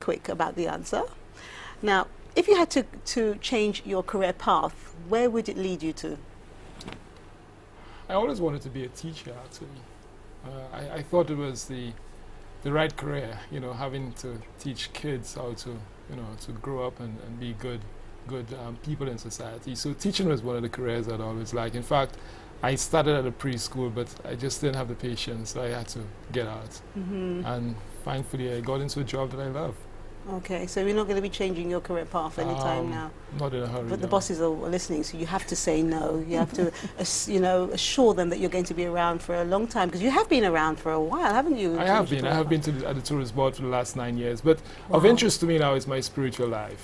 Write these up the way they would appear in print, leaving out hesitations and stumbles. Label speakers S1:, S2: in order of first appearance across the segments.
S1: quick about the answer. Now, if you had to change your career path, where would it lead you to?
S2: I always wanted to be a teacher, actually. I thought it was the right career, you know, having to teach kids how to, you know, to grow up and be good people in society. So teaching was one of the careers I'd always liked. In fact, I started at a preschool, but I just didn't have the patience, so I had to get out. And thankfully, I got into a job that I love.
S1: Okay, so you're not going to be changing your career path anytime now?
S2: Not in a hurry.
S1: But the bosses are listening, so you have to say no. You have to, you know, assure them that you're going to be around for a long time, because you have been around for a while, haven't you?
S2: I have been. I have been at the tourist board for the last 9 years. But of interest to me now is my spiritual life.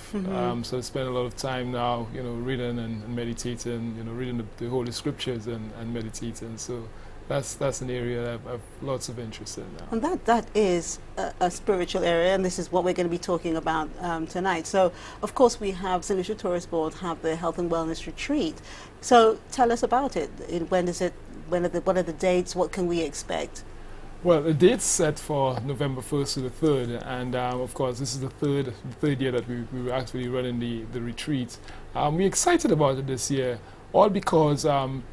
S2: So I spend a lot of time now, you know, reading and meditating, you know, reading the Holy Scriptures and meditating. So that's an area that I've lots of interest in now.
S1: And that is a spiritual area, and this is what we're going to be talking about tonight. So, of course, we have St. Lucia Tourist Board have the Health and Wellness Retreat. So, tell us about it. When is it? What are the dates? What can we expect?
S2: Well, the date's set for November 1st to the 3rd, and of course, this is the third year that we were actually running the retreat. We're excited about it this year. All because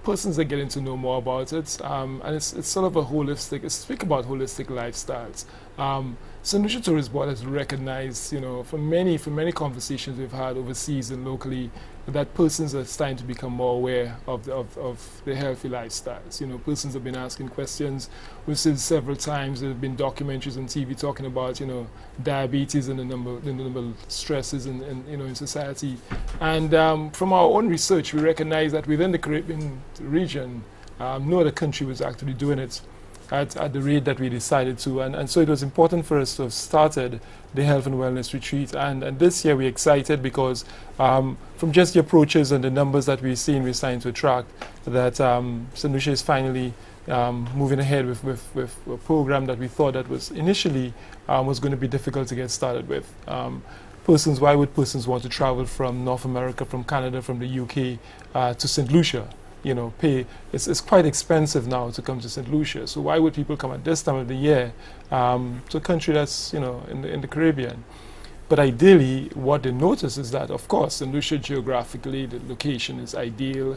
S2: persons are getting to know more about it, and it's sort of a holistic, speak about holistic lifestyles. St. Lucia Tourist Board has recognized, you know, from many conversations we've had overseas and locally, that persons are starting to become more aware of the healthy lifestyles. You know, persons have been asking questions. We've seen several times there have been documentaries on TV talking about, you know, diabetes and the number of stresses in you know, in society. And from our own research, we recognize that within the Caribbean region, no other country was actually doing it at the rate that we decided to, and so it was important for us to have started the Health and Wellness Retreat, and this year we're excited because from just the approaches and the numbers that we're seeing, we're starting to attract that St. Lucia is finally moving ahead with a program that we thought that was initially was going to be difficult to get started with. Why would persons want to travel from North America, from Canada, from the UK to St. Lucia? You know, it's quite expensive now to come to St. Lucia. So why would people come at this time of the year to a country that's, you know, in the Caribbean? But ideally, what they notice is that, of course, St. Lucia geographically, the location is ideal,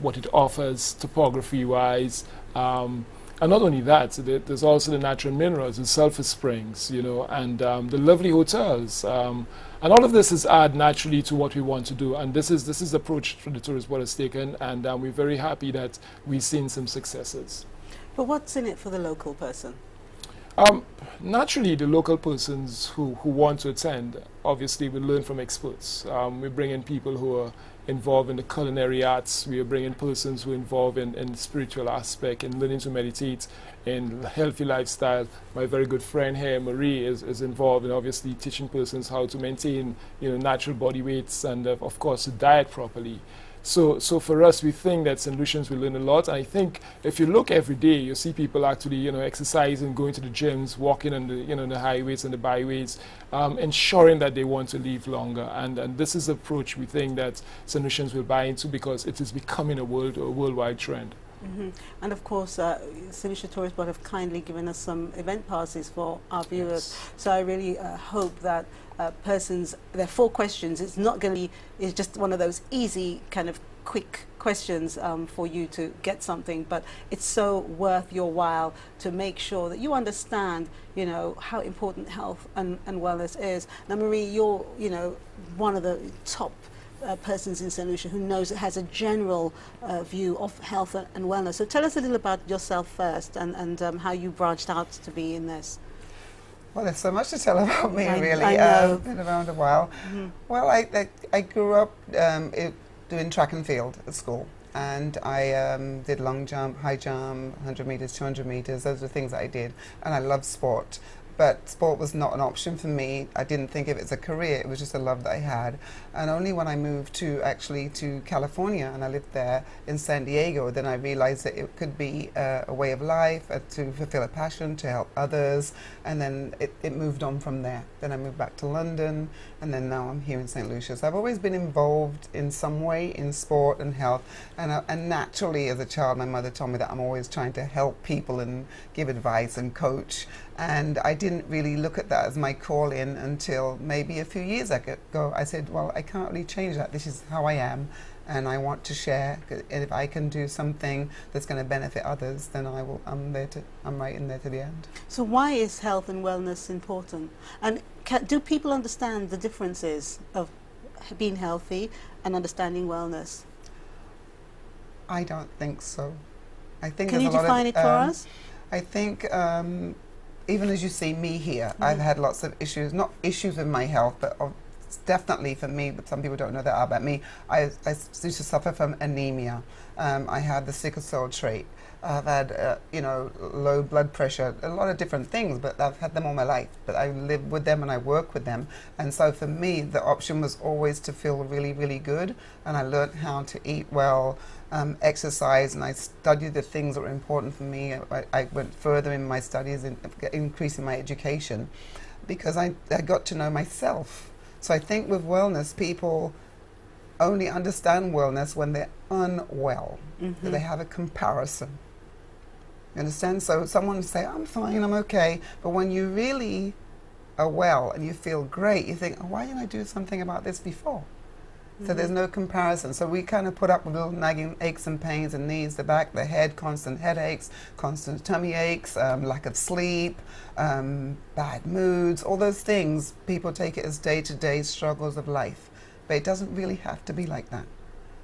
S2: what it offers topography-wise, and not only that, there's also the natural minerals and sulfur springs, you know, and the lovely hotels. And all of this is add naturally to what we want to do. And this is the approach the Tourist Board has taken, and we're very happy that we've seen some successes.
S1: But what's in it for the local person?
S2: Naturally, the local persons who want to attend, obviously, will learn from experts. We bring in people who are involved in the culinary arts. We are bringing persons who are involved in spiritual aspect, in learning to meditate, in healthy lifestyle. My very good friend here, Marie, is involved in obviously teaching persons how to maintain, you know, natural body weights and, of course, to diet properly. So for us, we think that St. Lucians will learn a lot. And I think if you look every day, you see people actually, you know, exercising, going to the gyms, walking on the, you know, the highways and the byways, ensuring that they want to live longer. And this is the approach we think that St. Lucians will buy into, because it is becoming a worldwide trend.
S1: And of course, St. Lucia Tourist Board have kindly given us some event passes for our viewers. Yes. So I really hope that persons, there are 4 questions. It's not going to be, it's just one of those easy kind of quick questions for you to get something, but it's so worth your while to make sure that you understand, you know, how important health and wellness is. Now, Marie, you're, you know, one of the top persons in St. Lucia who knows, has a general view of health and wellness. So tell us a little about yourself first, and how you branched out to be in this.
S3: Well, there's so much to tell about me, really.
S1: I know.
S3: I've been around a while. Well, I grew up doing track and field at school, and I did long jump, high jump, 100 meters, 200 meters. Those were things that I did, and I loved sport. But sport was not an option for me. I didn't think of it as a career. It was just a love that I had. And only when I moved to California, and I lived there in San Diego, then I realized that it could be a way of life, to fulfill a passion, to help others. And then it moved on from there. Then I moved back to London, and then now I'm here in St. Lucia. So I've always been involved in some way in sport and health. And naturally, as a child, my mother told me that I'm always trying to help people and give advice and coach. And I didn't really look at that as my call-in until maybe a few years ago. I said, well, I can't really change that. This is how I am, and I want to share. And if I can do something that's going to benefit others, then I will. I'm right in there to the end.
S1: So why is health and wellness important? And do people understand the differences of being healthy and understanding wellness?
S3: I don't think so. I think
S1: Can
S3: there's
S1: you
S3: a lot
S1: define
S3: of,
S1: it for us?
S3: I think even as you see me here, I've had lots of issues, not issues with my health, but definitely for me, but some people don't know that about me. I used to suffer from anemia. I have the sickle cell trait. I've had, low blood pressure, a lot of different things, but I've had them all my life. But I live with them and I work with them. And so for me, the option was always to feel really, really good. And I learned how to eat well, exercise, and I studied the things that were important for me. I went further in my studies and increasing my education because I got to know myself. So I think with wellness, people only understand wellness when they're unwell. They have a comparison. You understand? So someone will say, I'm fine, I'm okay. But when you really are well and you feel great, you think, oh, why didn't I do something about this before? So there's no comparison. So we kind of put up with little nagging aches and pains in knees, the back, the head, constant headaches, constant tummy aches, lack of sleep, bad moods, all those things. People take it as day-to-day struggles of life. But it doesn't really have to be like that.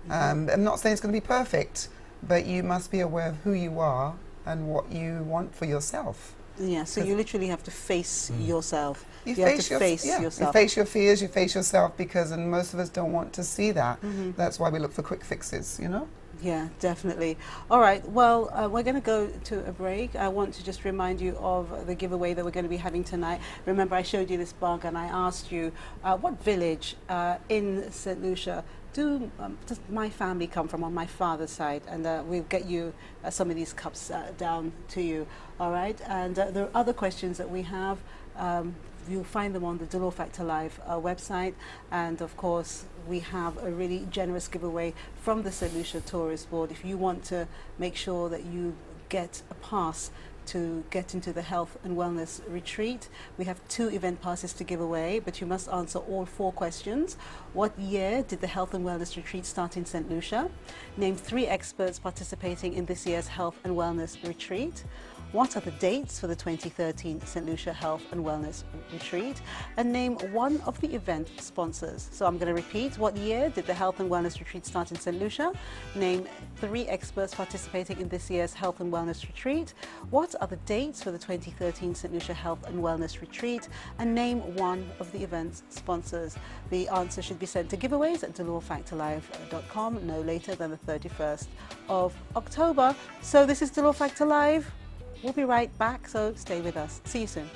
S3: I'm not saying it's going to be perfect, but you must be aware of who you are and what you want for yourself.
S1: Yeah, so you literally have to face yourself.
S3: You
S1: have to face yourself.
S3: You face your fears, you face yourself, because and most of us don't want to see that. That's why we look for quick fixes, you know?
S1: Yeah, definitely. All right, well, we're going to go to a break. I want to just remind you of the giveaway that we're going to be having tonight. Remember, I showed you this bug and I asked you, what village in St. Lucia does my family come from on my father's side? And we'll get you some of these cups down to you, all right? And there are other questions that we have. You'll find them on the Delore Factor Live website. And of course, we have a really generous giveaway from the St. Lucia Tourist Board. If you want to make sure that you get a pass to get into the health and wellness retreat, we have 2 event passes to give away, but you must answer all 4 questions. What year did the health and wellness retreat start in St. Lucia? Name 3 experts participating in this year's health and wellness retreat. What are the dates for the 2013 St. Lucia Health and Wellness Retreat? And name one of the event sponsors. So I'm going to repeat. What year did the Health and Wellness Retreat start in St. Lucia? Name 3 experts participating in this year's Health and Wellness Retreat. What are the dates for the 2013 St. Lucia Health and Wellness Retreat? And name one of the event sponsors. The answer should be sent to giveaways at DeloreFactorLive.com no later than the 31st of October. So this is Delore Factor Live. We'll be right back, so stay with us. See you soon.